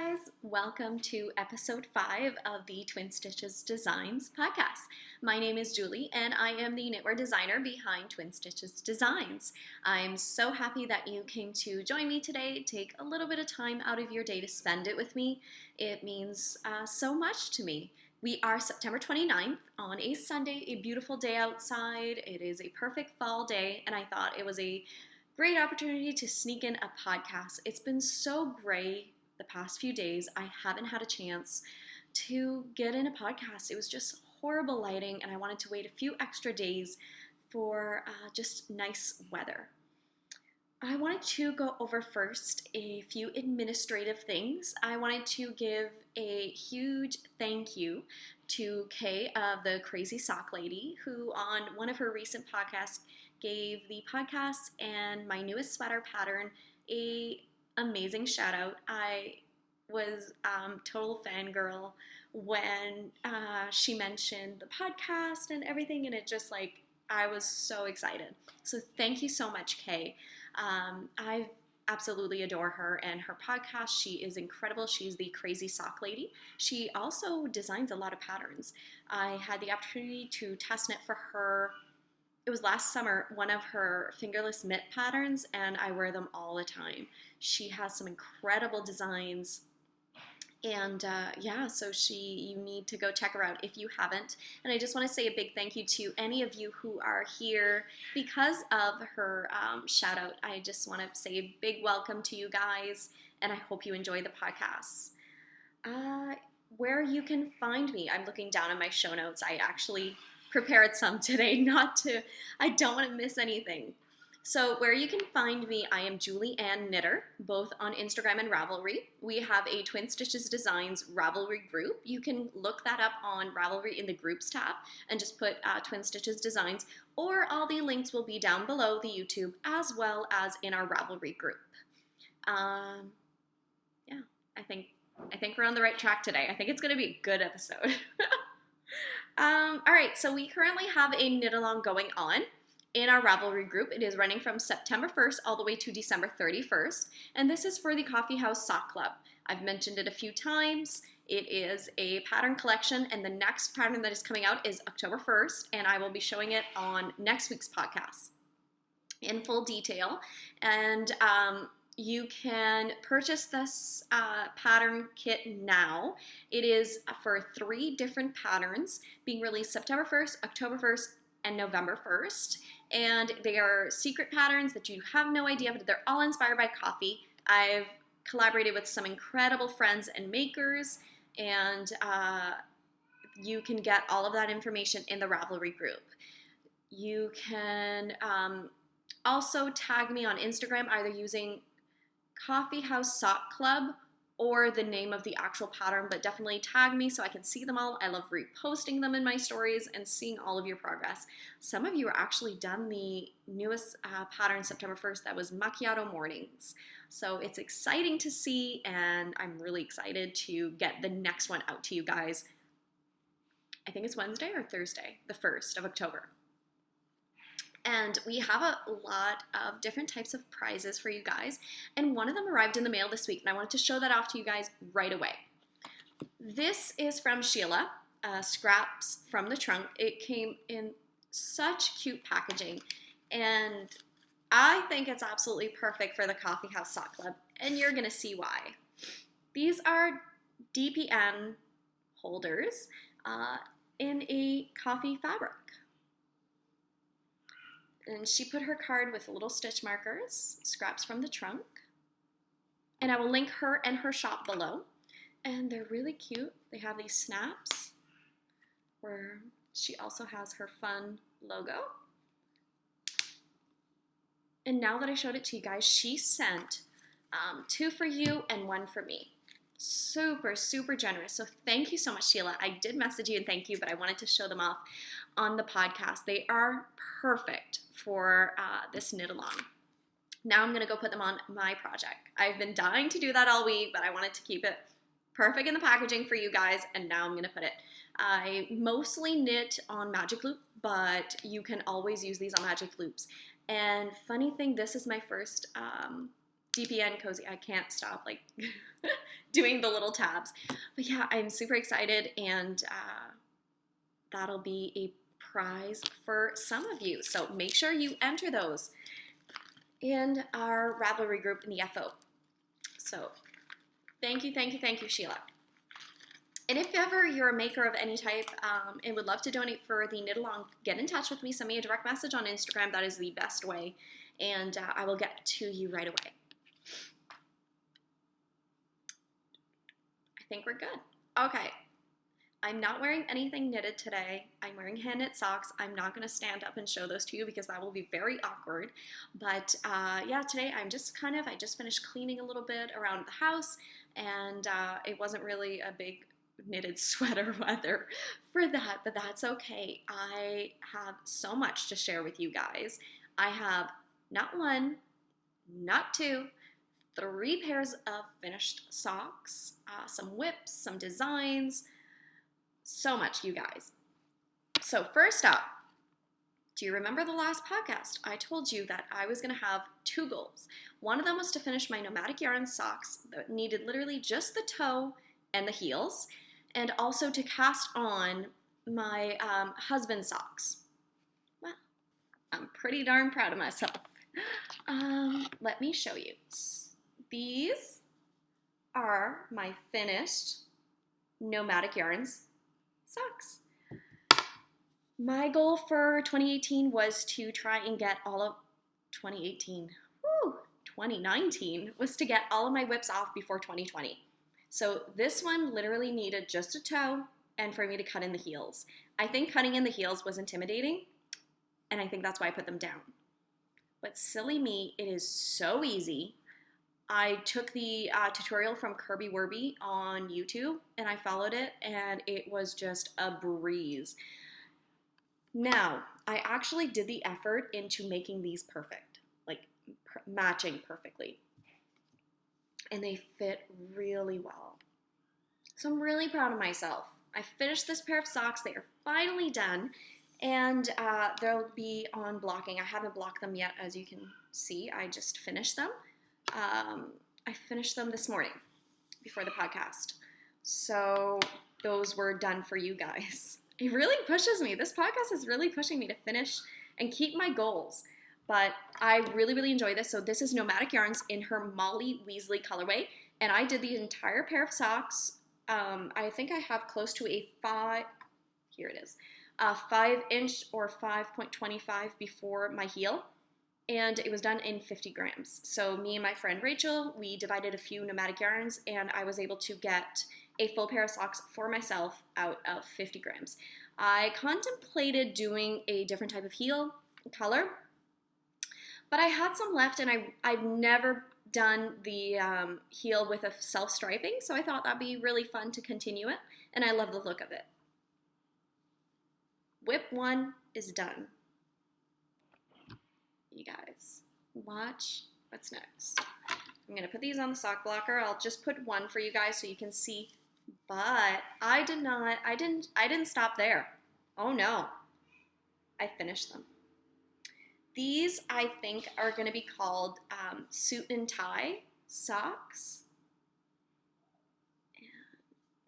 guys, welcome to episode 5 of the Twin Stitches Designs podcast. My name is Julie and I am the knitwear designer behind Twin Stitches Designs. I'm so happy that you came to join me today. Take a little bit of time out of your day to spend it with me. It means so much to me. We are September 29th on a Sunday, a beautiful day outside. It is a perfect fall day and I thought it was a great opportunity to sneak in a podcast. It's been so gray the past few days. I haven't had a chance to get in a podcast. It was just horrible lighting and I wanted to wait a few extra days for just nice weather. I wanted to go over first a few administrative things. I wanted to give a huge thank you to Kay of the Crazy Sock Lady, who on one of her recent podcasts gave the podcast and my newest sweater pattern a amazing shout out. I was total fangirl when she mentioned the podcast and everything, and it just I was so excited. So thank you so much, Kay. I absolutely adore her and her podcast. She is incredible. She's the Crazy Sock Lady. She also designs a lot of patterns. I had the opportunity to test knit for her. It was last summer, one of her fingerless mitt patterns, and I wear them all the time. She has some incredible designs, and so you need to go check her out if you haven't. And I just want to say a big thank you to any of you who are here because of her shout out. I just want to say a big welcome to you guys, and I hope you enjoy the podcast. Where you can find me, I'm looking down at my show notes. I actually prepared some today, I don't want to miss anything. So where you can find me, I am Julie Ann Knitter, both on Instagram and Ravelry. We have a Twin Stitches Designs Ravelry group. You can look that up on Ravelry in the groups tab and just put Twin Stitches Designs, or all the links will be down below the YouTube as well as in our Ravelry group. I think we're on the right track today. I think it's going to be a good episode. All right, so we currently have a knit along going on in our Ravelry group. It is running from September 1st all the way to December 31st, and this is for the Coffee House Sock Club. I've mentioned it a few times. It is a pattern collection, and the next pattern that is coming out is October 1st, and I will be showing it on next week's podcast in full detail. And you can purchase this pattern kit now. It is for 3 different patterns being released September 1st, October 1st, and November 1st. And they are secret patterns that you have no idea, but they're all inspired by coffee. I've collaborated with some incredible friends and makers, and you can get all of that information in the Ravelry group. You can also tag me on Instagram, either using Coffee House Sock Club or the name of the actual pattern, but definitely tag me so I can see them all. I love reposting them in my stories and seeing all of your progress. Some of you are actually done the newest pattern September 1st, that was Macchiato Mornings. So it's exciting to see, and I'm really excited to get the next one out to you guys. I think it's Wednesday or Thursday, the 1st of October. And we have a lot of different types of prizes for you guys. And one of them arrived in the mail this week, and I wanted to show that off to you guys right away. This is from Sheila, Scraps from the Trunk. It came in such cute packaging, and I think it's absolutely perfect for the Coffee House Sock Club, and you're gonna see why. These are DPN holders in a coffee fabric. And she put her card with little stitch markers, Scraps from the Trunk. And I will link her and her shop below. And they're really cute. They have these snaps where she also has her fun logo. And now that I showed it to you guys, she sent 2 for you and 1 for me. Super, super generous. So thank you so much, Sheila. I did message you and thank you, but I wanted to show them off on the podcast. They are perfect for this knit along. Now I'm going to go put them on my project. I've been dying to do that all week, but I wanted to keep it perfect in the packaging for you guys, and now I'm going to put it. I mostly knit on Magic Loop, but you can always use these on Magic Loops. And funny thing, this is my first DPN cozy. I can't stop like doing the little tabs. But yeah, I'm super excited, and that'll be a prize for some of you. So make sure you enter those in our Ravelry group in the FO. So thank you, Sheila. And if ever you're a maker of any type and would love to donate for the knit along, get in touch with me. Send me a direct message on Instagram. That is the best way. And I will get to you right away. I think we're good. Okay. I'm not wearing anything knitted today. I'm wearing hand knit socks. I'm not going to stand up and show those to you because that will be very awkward. But yeah, today I just finished cleaning a little bit around the house, and it wasn't really a big knitted sweater weather for that, but that's okay. I have so much to share with you guys. I have not one, not two, 3 pairs of finished socks, some whips, some designs, so much, you guys. So first up, do you remember the last podcast? I told you that I was going to have 2 goals. One of them was to finish my Nomadic yarn socks that needed literally just the toe and the heels, and also to cast on my husband's socks. Well, I'm pretty darn proud of myself. Let me show you. These are my finished Nomadic yarns socks. My goal for 2018 was to try and get all of 2019 was to get all of my whips off before 2020. So this one literally needed just a toe and for me to cut in the heels. I think cutting in the heels was intimidating, and I think that's why I put them down. But silly me, it is so easy. I took the tutorial from Kirby Werby on YouTube, and I followed it, and it was just a breeze. Now, I actually did the effort into making these perfect, like matching perfectly. And they fit really well. So I'm really proud of myself. I finished this pair of socks. They are finally done, and they'll be on blocking. I haven't blocked them yet, as you can see. I just finished them. I finished them this morning before the podcast. So those were done for you guys. It really pushes me. This podcast is really pushing me to finish and keep my goals. But I really, really enjoy this. So this is Nomadic Yarns in her Molly Weasley colorway. And I did the entire pair of socks. I think I have close to a 5-inch or 5.25 before my heel. And it was done in 50 grams. So me and my friend Rachel, we divided a few Nomadic yarns, and I was able to get a full pair of socks for myself out of 50 grams. I contemplated doing a different type of heel color, but I had some left, and I've never done the heel with a self-striping, so I thought that'd be really fun to continue it, and I love the look of it. Whip 1 is done. You guys, watch what's next. I'm gonna put these on the sock blocker. I'll just put one for you guys so you can see, but I didn't stop there. Oh no, I finished them. These, I think, are going to be called suit and tie socks. And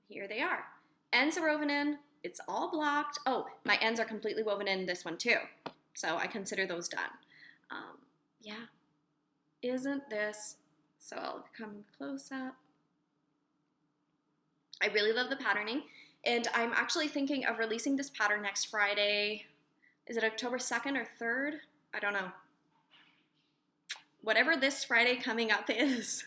here they are. Ends are woven in. It's all blocked. Oh, my ends are completely woven in this one too. So I consider those done. Yeah. Isn't this? So I'll come close up. I really love the patterning. And I'm actually thinking of releasing this pattern next Friday. Is it October 2nd or 3rd? I don't know. Whatever this Friday coming up is,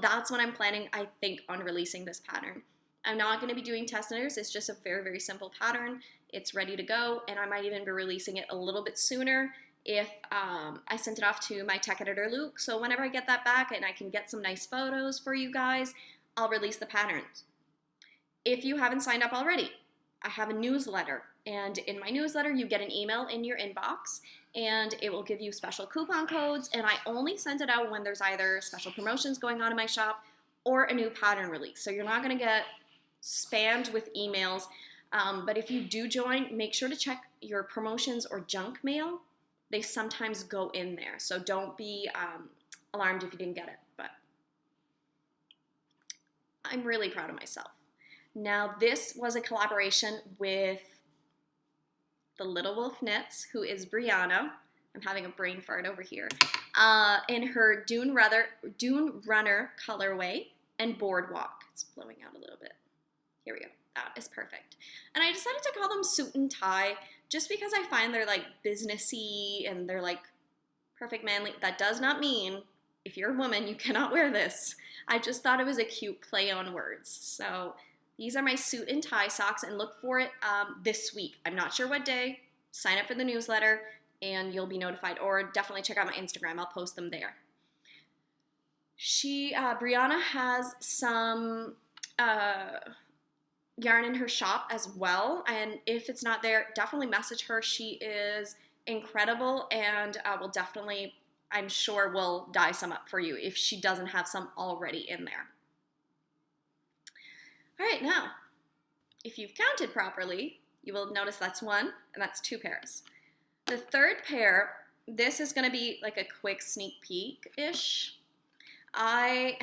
that's when I'm planning, I think, on releasing this pattern. I'm not going to be doing test knitters. It's just a very, very simple pattern. It's ready to go, and I might even be releasing it a little bit sooner if I sent it off to my tech editor, Luke. So whenever I get that back and I can get some nice photos for you guys, I'll release the patterns. If you haven't signed up already, I have a newsletter. And in my newsletter, you get an email in your inbox, and it will give you special coupon codes. And I only send it out when there's either special promotions going on in my shop or a new pattern release. So you're not going to get spammed with emails. But if you do join, make sure to check your promotions or junk mail. They sometimes go in there. So don't be alarmed if you didn't get it, but I'm really proud of myself. Now, this was a collaboration with the Little Wolf Knits, who is Brianna. I'm having a brain fart over here. In her Dune Runner colorway and Boardwalk. It's blowing out a little bit. Here we go. That is perfect. And I decided to call them suit and tie just because I find they're like businessy and they're like perfect manly. That does not mean if you're a woman, you cannot wear this. I just thought it was a cute play on words. So these are my suit and tie socks, and look for it this week. I'm not sure what day. Sign up for the newsletter and you'll be notified, or definitely check out my Instagram. I'll post them there. Brianna has some yarn in her shop as well, and if it's not there, definitely message her. She is incredible, and I'm sure will dye some up for you if she doesn't have some already in there. All right, now, if you've counted properly, you will notice that's one, and that's two pairs. The third pair, this is going to be like a quick sneak peek-ish. I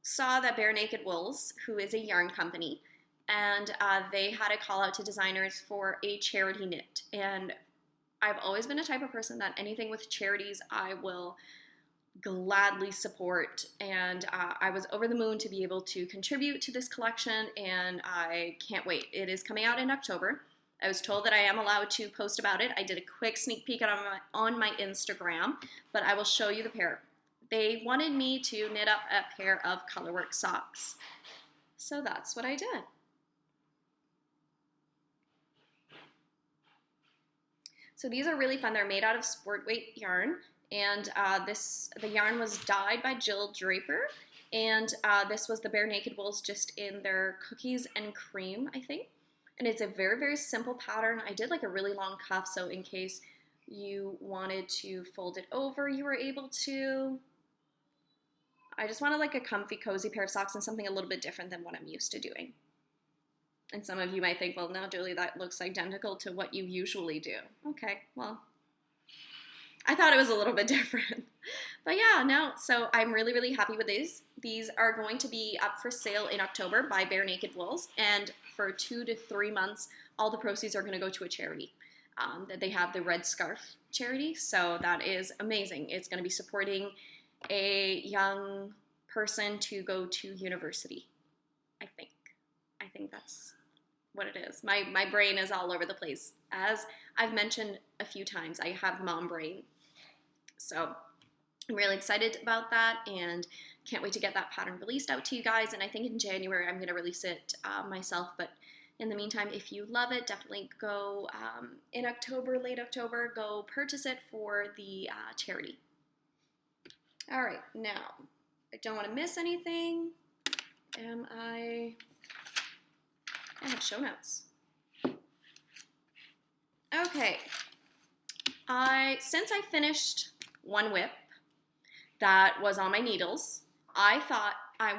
saw that Bare Naked Wools, who is a yarn company, and they had a call out to designers for a charity knit. And I've always been a type of person that anything with charities I will gladly support, and I was over the moon to be able to contribute to this collection, and I can't wait. It is coming out in October. I was told that I am allowed to post about it. I did a quick sneak peek on my Instagram, but I will show you the pair. They wanted me to knit up a pair of colorwork socks, so that's what I did. So these are really fun. They're made out of sport weight yarn, and the yarn was dyed by Jill Draper, and this was the Bare Naked Wools just in their cookies and cream, I think. And it's a very, very simple pattern. I did like a really long cuff, so in case you wanted to fold it over, you were able to. I just wanted like a comfy, cozy pair of socks and something a little bit different than what I'm used to doing. And some of you might think, well, no, Julie, that looks identical to what you usually do. Okay, well, I thought it was a little bit different. But yeah, no, so I'm really, really happy with these. These are going to be up for sale in October by Bare Naked Wools, and for 2 to 3 months, all the proceeds are going to go to a charity. That they have the Red Scarf charity, so that is amazing. It's going to be supporting a young person to go to university, I think. I think that's what it is. My brain is all over the place. As I've mentioned a few times, I have mom brain. So I'm really excited about that and can't wait to get that pattern released out to you guys. And I think in January I'm going to release it myself. But in the meantime, if you love it, definitely go in October, late October, go purchase it for the charity. All right, now, I don't want to miss anything. I have show notes. Okay, since I finished one whip that was on my needles, I thought I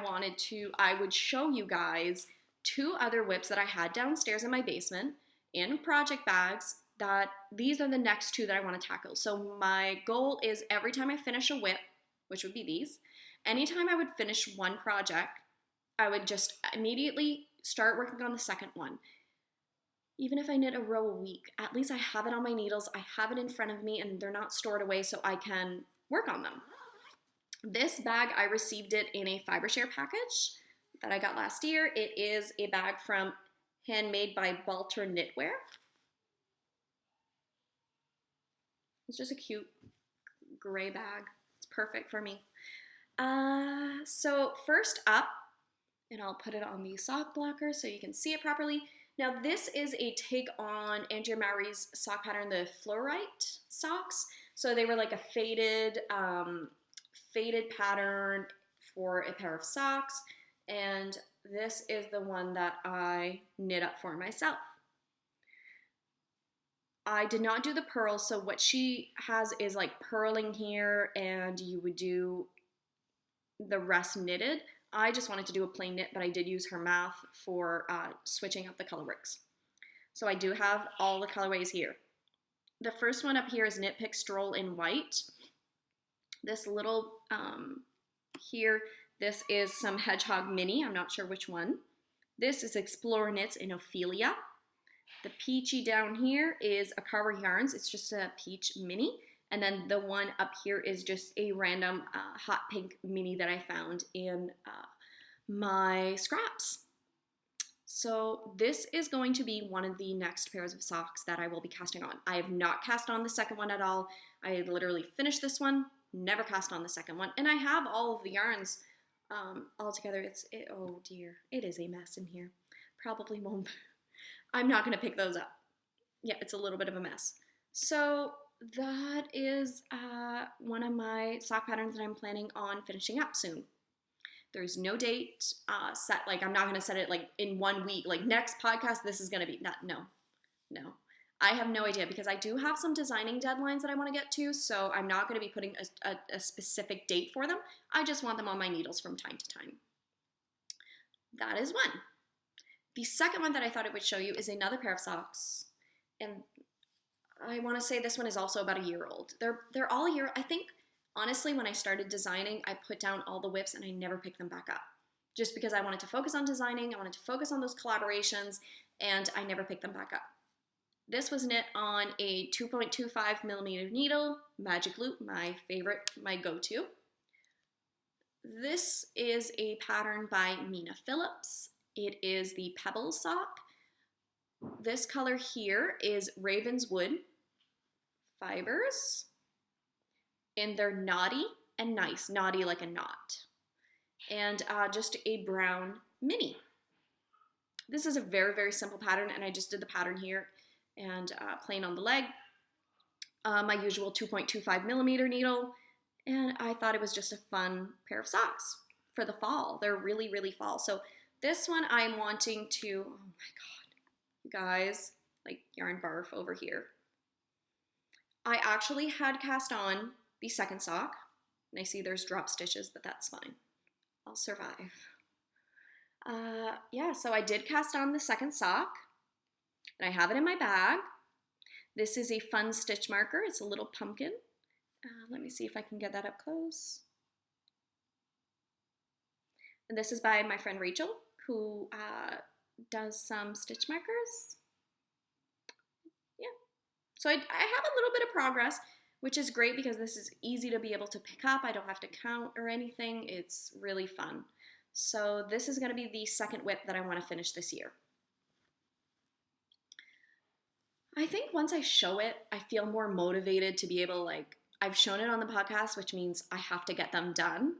would show you guys 2 other whips that I had downstairs in my basement in project bags. That these are the next 2 that I want to tackle. So my goal is every time I finish a whip, which would be these, anytime I would finish one project, I would just immediately start working on the second one. Even if I knit a row a week, at least I have it on my needles, I have it in front of me, and they're not stored away so I can work on them. This bag, I received it in a Fibershare package that I got last year. It is a bag from Handmade by Balter Knitwear. It's just a cute gray bag. It's perfect for me. So first up, and I'll put it on the sock blocker so you can see it properly. Now this is a take on Andrea Mowry's sock pattern, the Fluorite socks. So they were like a faded pattern for a pair of socks, and this is the one that I knit up for myself. I did not do the purls, so what she has is like purling here, and you would do the rest knitted. I just wanted to do a plain knit, but I did use her math for switching up the colorworks. So I do have all the colorways here. The first one up here is Knit Pick Stroll in white. This little here, this is some Hedgehog Mini. I'm not sure which one. This is Explore Knits in Ophelia. The peachy down here is a Carver Yarns. It's just a peach mini. And then the one up here is just a random hot pink mini that I found in my scraps. So this is going to be one of the next pairs of socks that I will be casting on. I have not cast on the second one at all. I literally finished this one, never cast on the second one. And I have all of the yarns all together. Oh dear, it is a mess in here. Probably won't. I'm not going to pick those up. Yeah, it's a little bit of a mess. So that is one of my sock patterns that I'm planning on finishing up soon. There's no date set. Like, I'm not going to set it like in 1 week. Like, next podcast, this is going to be that. No. I have no idea because I do have some designing deadlines that I want to get to. So I'm not going to be putting a specific date for them. I just want them on my needles from time to time. That is one. The second one that I thought I would show you is another pair of socks. And I want to say this one is also about a year old. They're all a year. I think, honestly, when I started designing, I put down all the whips and I never picked them back up. Just because I wanted to focus on designing, I wanted to focus on those collaborations, and I never picked them back up. This was knit on a 2.25 millimeter needle, Magic Loop, my favorite, my go-to. This is a pattern by Mina Phillips. It is the Pebble Sock. This color here is Ravenswood fibers, and they're knotty and nice, knotty like a knot, and just a brown mini. This is a very, very simple pattern, and I just did the pattern here and plain on the leg. My usual 2.25 millimeter needle, and I thought it was just a fun pair of socks for the fall. They're really, really fall. So this one I'm wanting to, oh my God, you guys, like yarn barf over here. I actually had cast on the second sock, and I see there's drop stitches, but that's fine. I'll survive. Yeah, so I did cast on the second sock, and I have it in my bag. This is a fun stitch marker. It's a little pumpkin. Let me see if I can get that up close. And this is by my friend Rachel, who does some stitch markers. Yeah. So I have a little bit of progress, which is great because this is easy to be able to pick up. I don't have to count or anything. It's really fun. So this is going to be the second whip that I want to finish this year. I think once I show it, I feel more motivated to be able, like, I've shown it on the podcast, which means I have to get them done.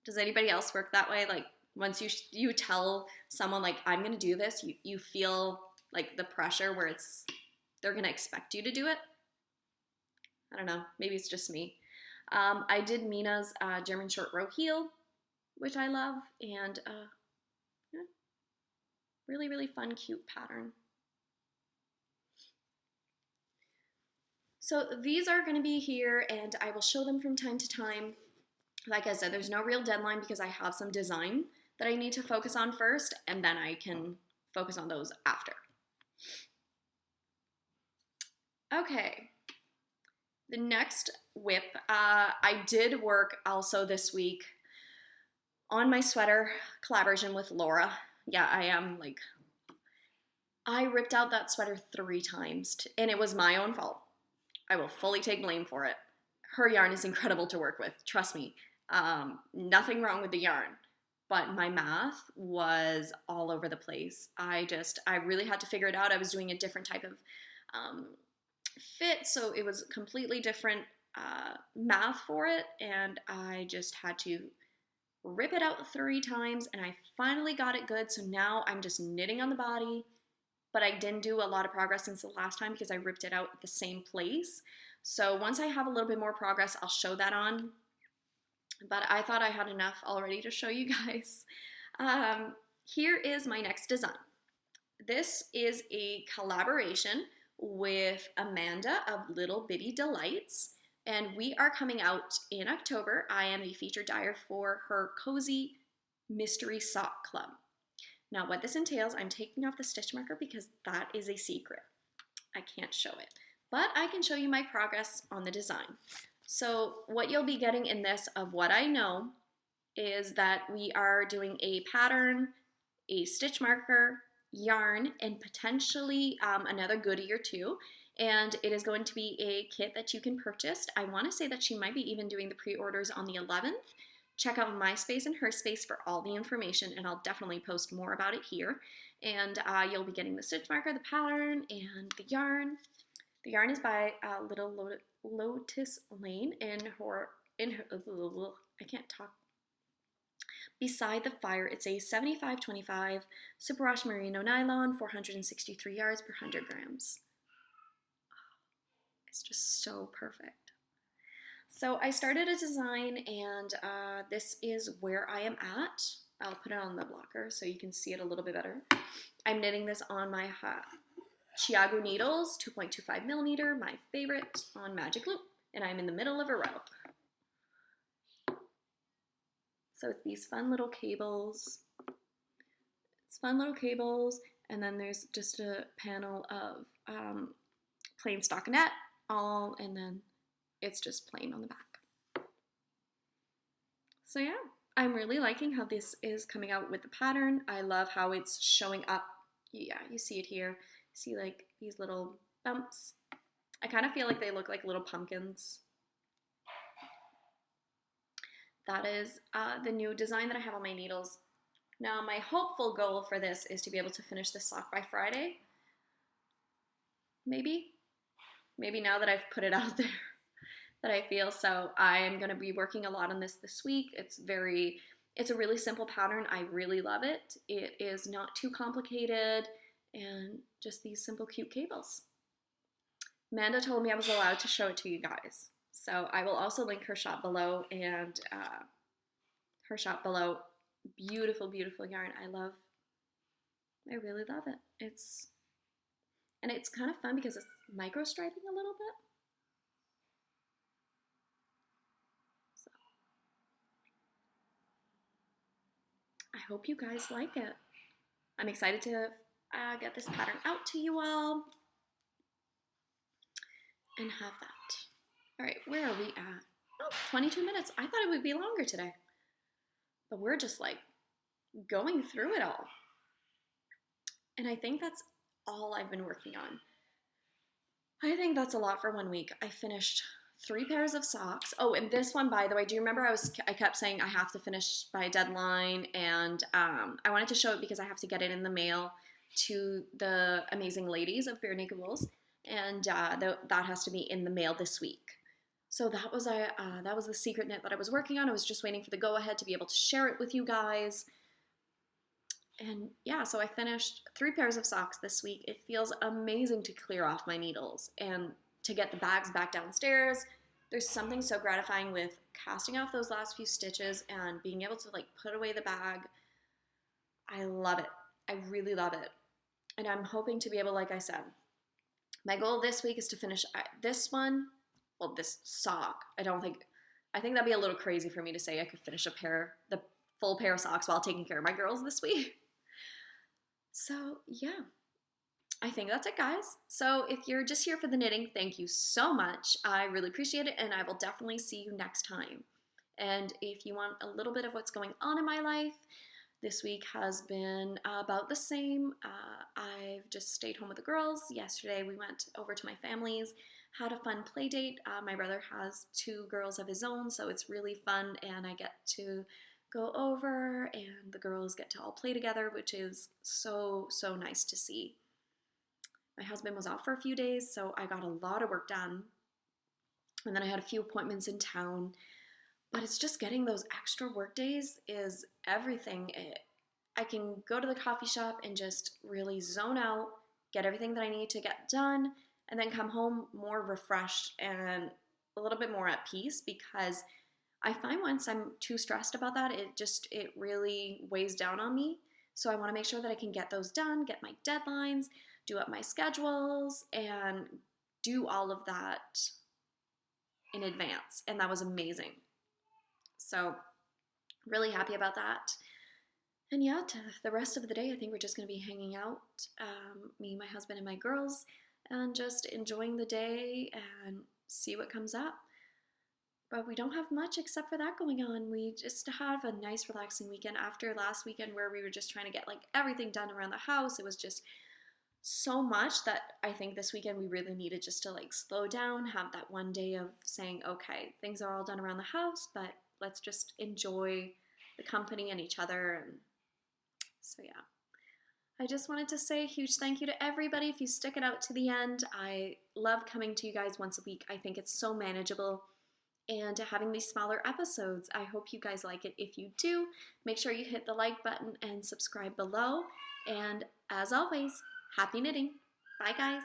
Does anybody else work that way? Like, once you tell someone, like, I'm going to do this, you feel like the pressure where they're going to expect you to do it. I don't know. Maybe it's just me. I did Mina's German short row heel, which I love, and yeah, really, really fun, cute pattern. So these are going to be here, and I will show them from time to time. Like I said, there's no real deadline because I have some design that I need to focus on first, and then I can focus on those after. Okay, the next whip, I did work also this week on my sweater collaboration with Laura. Yeah, I ripped out that sweater 3 times, and it was my own fault. I will fully take blame for it. Her yarn is incredible to work with, trust me. Nothing wrong with the yarn, but my math was all over the place. I really had to figure it out. I was doing a different type of fit, so it was completely different math for it, and I just had to rip it out 3 times, and I finally got it good, so now I'm just knitting on the body. But I didn't do a lot of progress since the last time because I ripped it out at the same place. So once I have a little bit more progress, I'll show that on. But I thought I had enough already to show you guys. Here is my next design. This is a collaboration with Amanda of Little Bitty Delights, and we are coming out in October. I am the featured dyer for her Cozy Mystery Sock Club. Now what this entails, I'm taking off the stitch marker because that is a secret. I can't show it, but I can show you my progress on the design. So what you'll be getting in this, of what I know, is that we are doing a pattern, a stitch marker, yarn, and potentially another goodie or two. And it is going to be a kit that you can purchase. I want to say that she might be even doing the pre-orders on the 11th. Check out my space and her space for all the information, and I'll definitely post more about it here. And you'll be getting the stitch marker, the pattern, and the yarn. The yarn is by Little Lotus Lane in her I can't talk. Beside the Fire. It's a 75-25 superwash merino nylon, 463 yards per 100 grams. It's just so perfect. So I started a design, and this is where I am at. I'll put it on the blocker so you can see it a little bit better. I'm knitting this on my Chiago needles, 2.25 millimeter, my favorite, on magic loop, and I'm in the middle of a row. So it's these fun little cables. It's fun little cables, and then there's just a panel of plain stockinette, and then it's just plain on the back. So yeah, I'm really liking how this is coming out with the pattern. I love how it's showing up. Yeah, you see it here. See like these little bumps. I kind of feel like they look like little pumpkins. That is the new design that I have on my needles. Now, my hopeful goal for this is to be able to finish this sock by Friday. Maybe now that I've put it out there that I feel. So I am going to be working a lot on this week. It's a really simple pattern. I really love it. It is not too complicated, and just these simple, cute cables. Amanda told me I was allowed to show it to you guys. So I will also link her shop below, and beautiful, beautiful yarn. I really love it. It's kind of fun because it's micro striping a little bit. So I hope you guys like it. I'm excited to get this pattern out to you all and have that. All right, where are we at? Oh, 22 minutes. I thought it would be longer today. But we're just like going through it all. And I think that's all I've been working on. I think that's a lot for 1 week. I finished 3 pairs of socks. Oh, and this one, by the way, do you remember I kept saying I have to finish by a deadline, and I wanted to show it because I have to get it in the mail to the amazing ladies of Bare Naked Wools, and that has to be in the mail this week. So that was the secret knit that I was working on. I was just waiting for the go-ahead to be able to share it with you guys. And yeah, so I finished 3 pairs of socks this week. It feels amazing to clear off my needles and to get the bags back downstairs. There's something so gratifying with casting off those last few stitches and being able to like put away the bag. I love it. I really love it. And I'm hoping to be able, like I said, my goal this week is to finish this one. Well, this sock. I think that'd be a little crazy for me to say I could finish the full pair of socks while taking care of my girls this week. So yeah, I think that's it, guys. So if you're just here for the knitting, thank you so much. I really appreciate it, and I will definitely see you next time. And if you want a little bit of what's going on in my life, this week has been about the same. I've just stayed home with the girls. Yesterday we went over to my family's, had a fun play date. My brother has 2 girls of his own, so it's really fun, and I get to go over and the girls get to all play together, which is so, so nice to see. My husband was out for a few days, so I got a lot of work done. And then I had a few appointments in town. But it's just getting those extra work days is everything. I can go to the coffee shop and just really zone out, get everything that I need to get done, and then come home more refreshed and a little bit more at peace, because I find once I'm too stressed about that, it really weighs down on me. So I want to make sure that I can get those done, get my deadlines, do up my schedules, and do all of that in advance. And that was amazing. So really happy about that. And yeah, to the rest of the day, I think we're just going to be hanging out, me, my husband, and my girls, and just enjoying the day and see what comes up. But we don't have much except for that going on. We just have a nice relaxing weekend after last weekend where we were just trying to get like everything done around the house. It was just so much that I think this weekend we really needed just to like slow down, have that one day of saying, okay, things are all done around the house, but let's just enjoy the company and each other. And so, yeah. I just wanted to say a huge thank you to everybody if you stick it out to the end. I love coming to you guys once a week. I think it's so manageable and having these smaller episodes. I hope you guys like it. If you do, make sure you hit the like button and subscribe below. And as always, happy knitting. Bye, guys.